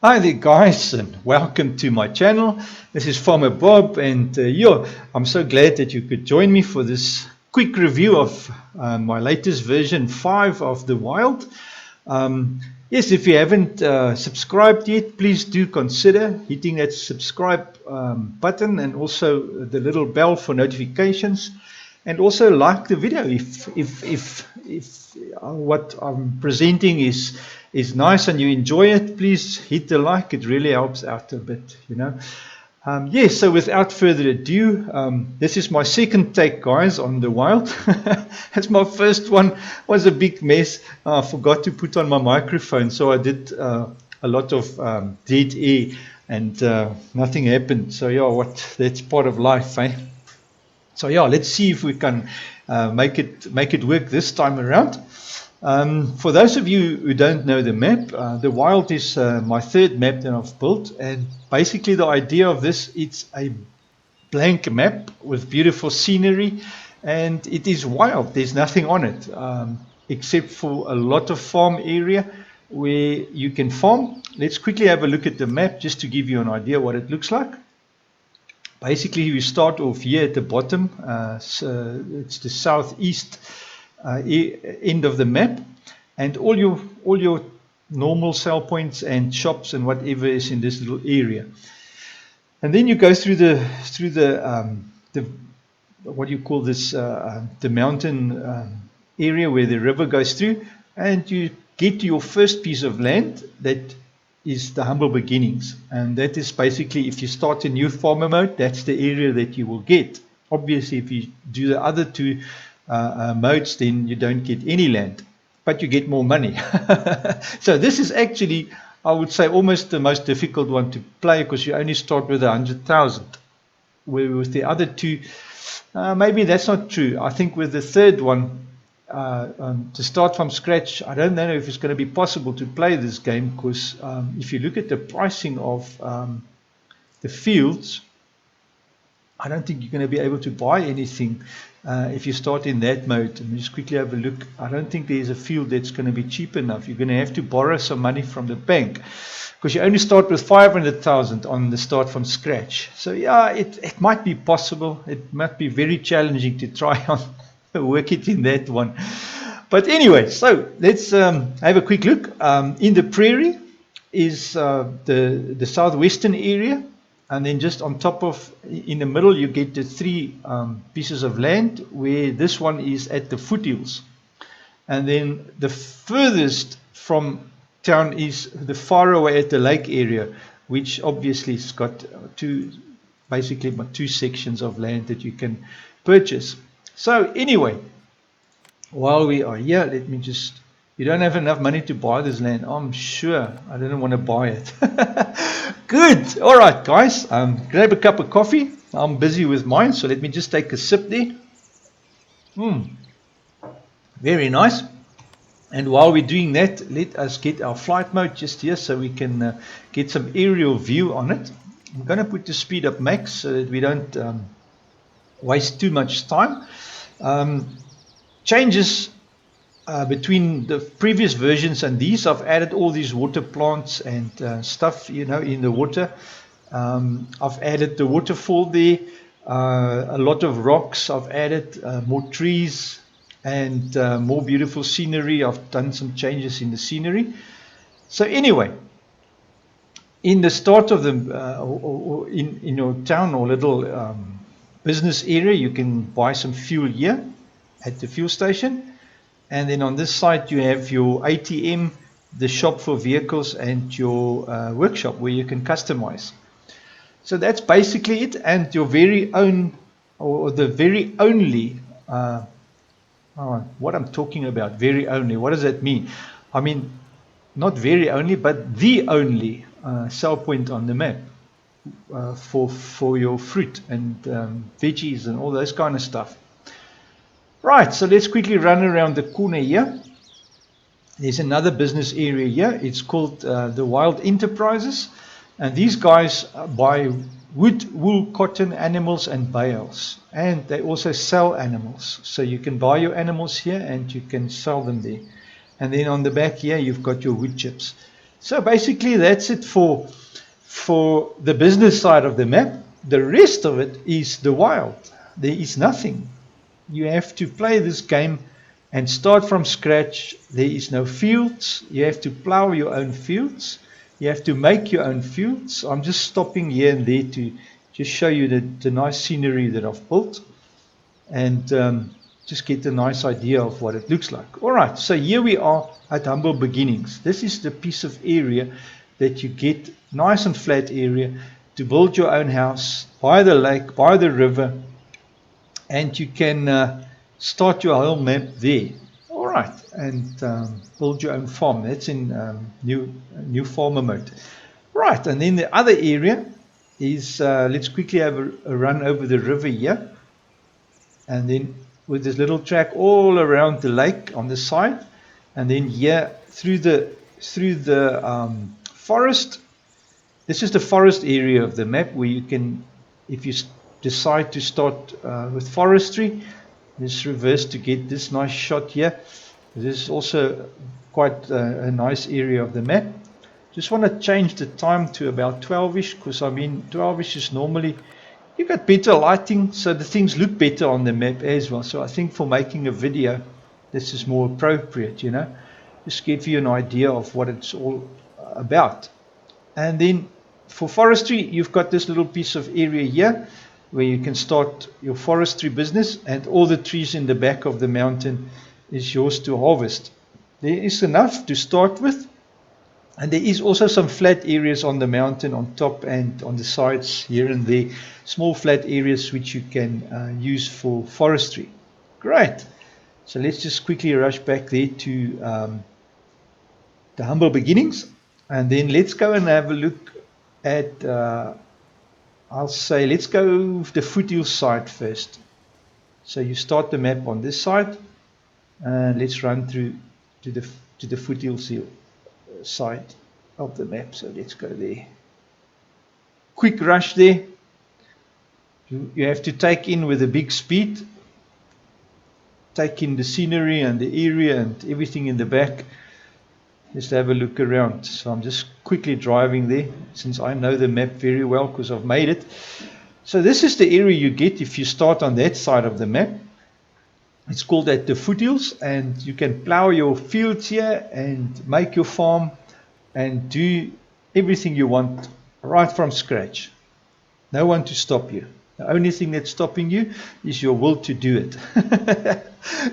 Hi there guys, and welcome to my channel. This is Farmer Bob, and I'm so glad that you could join me for this quick review of my latest version 5 of the Wild. Yes, if you haven't subscribed yet, please do consider hitting that subscribe button and also the little bell for notifications, and also like the video if what I'm presenting is nice and you enjoy it. Please hit the like. It really helps out a bit, Yes, so without further ado, this is my second take, guys, on the Wild. As my first one was a big mess. I forgot to put on my microphone, so I did a lot of dead air, and nothing happened. So yeah, that's part of life, eh? So yeah, let's see if we can make it work this time around. For those of you who don't know the map, the Wild is my third map that I've built, and basically the idea of this, it's a blank map with beautiful scenery, and it is wild. There's nothing on it except for a lot of farm area where you can farm. Let's quickly have a look at the map just to give you an idea what it looks like. Basically, we start off here at the bottom. So it's the southeast end of the map, and all your normal sell points and shops and whatever is in this little area. And then you go through the what do you call this, the mountain area where the river goes through, and you get to your first piece of land that is the humble beginnings. And that is basically, if you start a new farmer mode, that's the area that you will get. Obviously, if you do the other two modes, then you don't get any land, but you get more money. So this is actually, I would say, almost the most difficult one to play, because you only start with 100,000. Where with the other two, maybe that's not true. I think with the third one, to start from scratch, I don't know if it's going to be possible to play this game, because if you look at the pricing of the fields, I don't think you're going to be able to buy anything if you start in that mode. And just quickly have a look. I don't think there's a field that's going to be cheap enough. You're going to have to borrow some money from the bank, because you only start with 500,000 on the start from scratch. So yeah, it might be possible. It might be very challenging to try on work it in that one. But anyway, so let's have a quick look. In the prairie is the southwestern area, and then just on top of, in the middle, you get the three pieces of land, where this one is at the foothills. And then the furthest from town is the far away at the lake area, which obviously has got basically two sections of land that you can purchase. So anyway, while we are here, let me just, you don't have enough money to buy this land, I'm sure. I didn't want to buy it. Good. All right, guys, grab a cup of coffee. I'm busy with mine, so let me just take a sip there. Very nice. And while we're doing that, let us get our flight mode just here, so we can get some aerial view on it. I'm going to put the speed up max so that we don't waste too much time. Changes between the previous versions and these, I've added all these water plants and stuff, in the water. I've added the waterfall there, a lot of rocks. I've added more trees and more beautiful scenery. I've done some changes in the scenery. So anyway, in the start of the or in your town or little business area, you can buy some fuel here at the fuel station. And then on this side, you have your ATM, the shop for vehicles, and your workshop where you can customize. So that's basically it. And your very own, or the very only, what I'm talking about, very only, what does that mean? I mean, not very only, but the only sell point on the map for your fruit and veggies and all those kind of stuff. Right, so let's quickly run around the corner here. There's another business area here. It's called the Wild Enterprises. And these guys buy wood, wool, cotton, animals, and bales. And they also sell animals. So you can buy your animals here and you can sell them there. And then on the back here, you've got your wood chips. So basically that's it for the business side of the map. The rest of it is the wild. There is nothing. You have to play this game and start from scratch. There is no fields. You have to plow your own fields. You have to make your own fields. I'm just stopping here and there to just show you the nice scenery that I've built, and just get a nice idea of what it looks like. All right, so here we are at Humble Beginnings. This is the piece of area that you get, nice and flat area, to build your own house by the lake, by the river, and you can start your whole map there. All right, and build your own farm. That's in new farmer mode. Right, and then the other area is, let's quickly have a run over the river here, and then with this little track all around the lake on the side, and then here through the forest. This is the forest area of the map where you can, if you decide to start with forestry, just reverse to get this nice shot here. This is also quite a nice area of the map. Just want to change the time to about 12ish, because I mean 12ish is normally, you got better lighting, so the things look better on the map as well. So I think for making a video, this is more appropriate, you know, just give you an idea of what it's all about. And then for forestry, you've got this little piece of area here where you can start your forestry business, and all the trees in the back of the mountain is yours to harvest. There is enough to start with, and there is also some flat areas on the mountain, on top and on the sides here and there, small flat areas which you can use for forestry. Great. So let's just quickly rush back there to the Humble Beginnings, and then let's go and have a look at, I'll say, let's go the foothills side first. So you start the map on this side, and let's run through to the foothills side of the map. So let's go there. Quick rush there. You have to take in with a big speed. Take in the scenery and the area and everything in the back. Just have a look around. So I'm just quickly driving there, since I know the map very well because I've made it. So this is the area you get if you start on that side of the map. It's called at the foothills, and you can plow your fields here and make your farm and do everything you want right from scratch. No one to stop you. The only thing that's stopping you is your will to do it.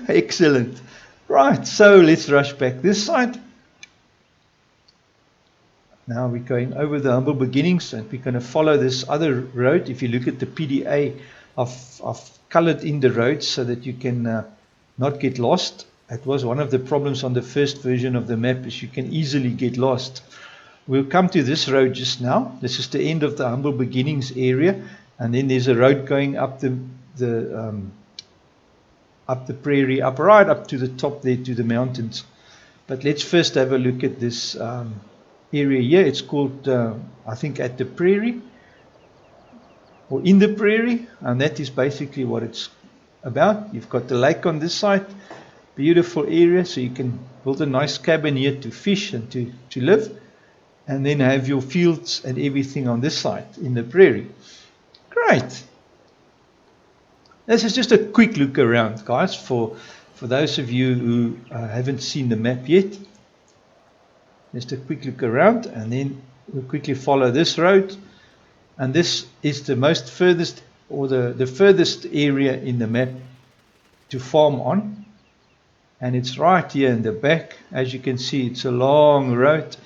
Excellent. Right, so let's rush back this side. Now we're going over the Humble Beginnings, and we're going to follow this other road. If you look at the PDA, I've colored in the roads so that you can not get lost. It was one of the problems on the first version of the map, is you can easily get lost. We'll come to this road just now. This is the end of the Humble Beginnings area, and then there's a road going up the prairie, right up to the top there to the mountains. But let's first have a look at this area here. It's called, I think, at the prairie, or in the prairie, and that is basically what it's about. You've got the lake on this side, beautiful area, so you can build a nice cabin here to fish and to live, and then have your fields and everything on this side in the prairie. Great. This is just a quick look around, guys, for those of you who haven't seen the map yet. Just a quick look around, and then we'll quickly follow this road. And this is the most furthest, or the furthest area in the map to farm on. And it's right here in the back. As you can see, it's a long road.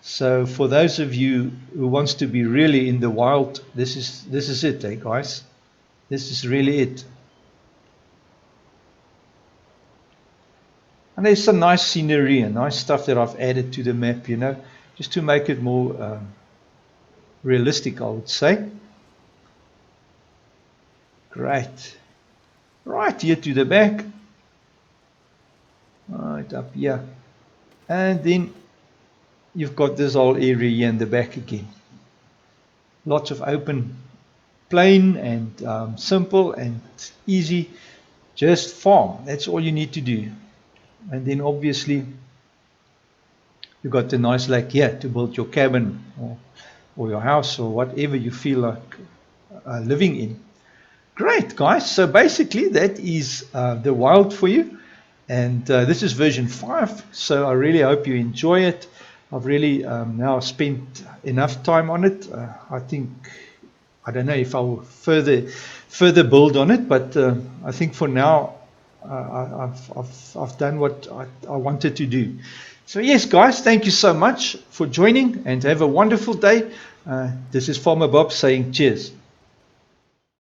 So for those of you who wants to be really in the wild, this is it, eh, guys? This is really it. And there's some nice scenery and nice stuff that I've added to the map, you know, just to make it more realistic, I would say. Great. Right here to the back. Right up here. And then you've got this whole area here in the back again. Lots of open plain and simple and easy. Just farm. That's all you need to do. And then obviously you got a nice lake here to build your cabin or your house or whatever you feel like living in. Great, guys. So basically that is the Wild for you. And this is version 5. So I really hope you enjoy it. I've really now spent enough time on it. I don't know if I'll further build on it, but I think for now I've done what I wanted to do. So yes, guys, thank you so much for joining and have a wonderful day. This is Farmer Bob saying cheers.